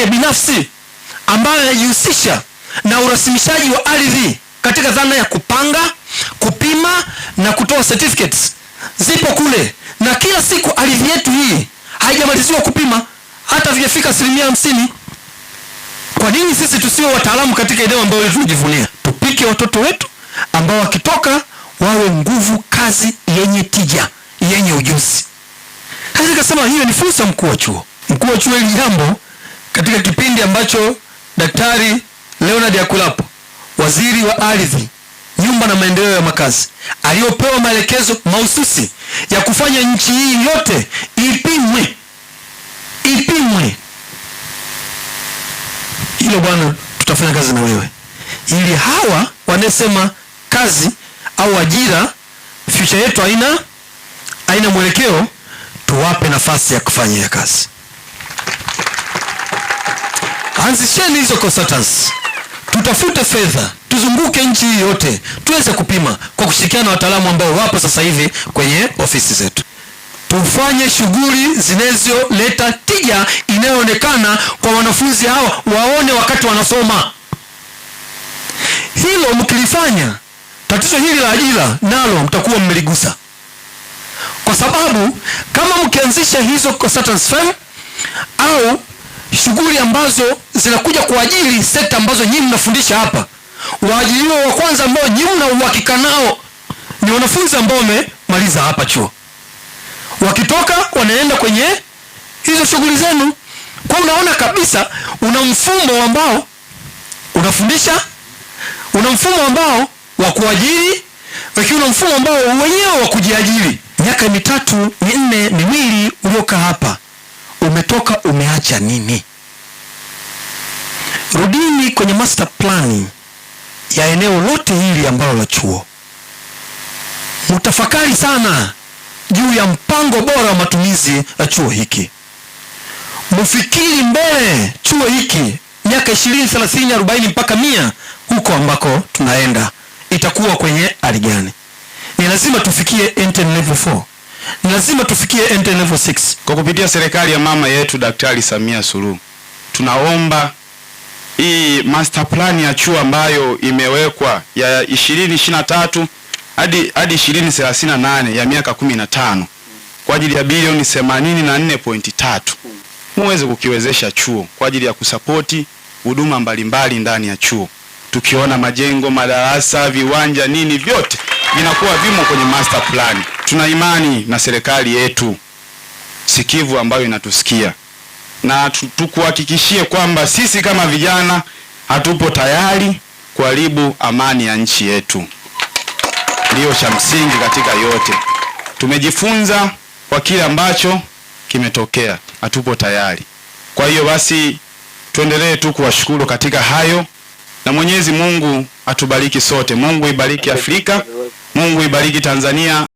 mengine binafsi ambayo yanajihusisha na urasimishaji wa ardhi katika dhana ya kupanga, kupima na kutoa certificates zipo kule, na kila siku ardhi yetu hii haijamaliziwa kupima, hata vijafika 50%. Kwa nini sisi tusiwe wataalamu katika eneo ambalo tunajivunia? Tupike watoto wetu ambao wakitoka wawe nguvu kazi yenye tija, yenye ujuzi. Sasa nikasema hiyo ni fursa. Mkuu wa chuo hili jambo, katika kipindi ambacho Daktari Leonard Akwilapo, waziri wa ardhi, nyumba na maendeleo ya makazi, aliyopewa maelekezo mahususi ya kufanya nchi hii yote ipimwe, hilo bwana, tutafanya kazi na wewe ili hawa wanasema kazi au ajira, future yetu haina mwelekeo, tuwape nafasi ya kufanya ya kazi. Anzisheni hizo consultants, tutafute fedha, tuzunguke nchi hii yote tuweze kupima kwa kushirikiana na wataalamu ambao wapo sasa hivi kwenye ofisi zetu. Tufanye shughuli zinazoleta tija inayoonekana kwa wanafunzi hawa, waone wakati wanasoma. Hilo mkilifanya, tatizo hili la ajira nalo mtakuwa mmeligusa, kwa sababu kama mkianzisha hizo consultants firm au shughuli ambazo zinakuja kuajiri sekta ambazo nyinyi mnafundisha hapa, waajiriwa wa kwanza ambao nyinyi mna uhakika nao ni wanafunzi ambao wamemaliza hapa chuo. Wakitoka wanaenda kwenye hizo shughuli zenu. Kwa unaona kabisa una mfumo ambao unafundisha, una mfumo ambao wa kuajiri, lakini una mfumo ambao wenyewe wa kujiajiri. Miaka 3, 4, 2 uliokaa hapa, umetoka umeacha nini? Rudini kwenye master plan ya eneo lote hili ambalo la chuo. Mtafakari sana juu ya mpango bora wa matumizi ya chuo hiki. Mfikiri mbele chuo hiki miaka 20, 30, 40 mpaka 100 huko ambako tunaenda itakuwa kwenye hali gani? Ni lazima tufikie intern level 4. Ni lazima tufikie intern level 6. Kwa kupitia serikali ya mama yetu Daktari Samia Suluhu, tunaomba hii master plan ya chuo ambayo imewekwa ya 2023 hadi 2038 ya miaka 15 kwa ajili ya bilioni 84.3 muweze kukiwezesha chuo kwa ajili ya kusapoti huduma mbalimbali ndani ya chuo. Tukiona majengo, madarasa, viwanja, nini vyote vinakuwa vimo kwenye master plan. Tuna imani na serikali yetu sikivu ambayo inatusikia, na tukuhakikishie kwamba sisi kama vijana hatupo tayari kuharibu amani ya nchi yetu. Ndio cha msingi katika yote. Tumejifunza kwa kile ambacho kimetokea, hatupo tayari. Kwa hiyo basi tuendelee tu kuwashukuru katika hayo, na Mwenyezi Mungu atubariki sote. Mungu ibariki Afrika, Mungu ibariki Tanzania.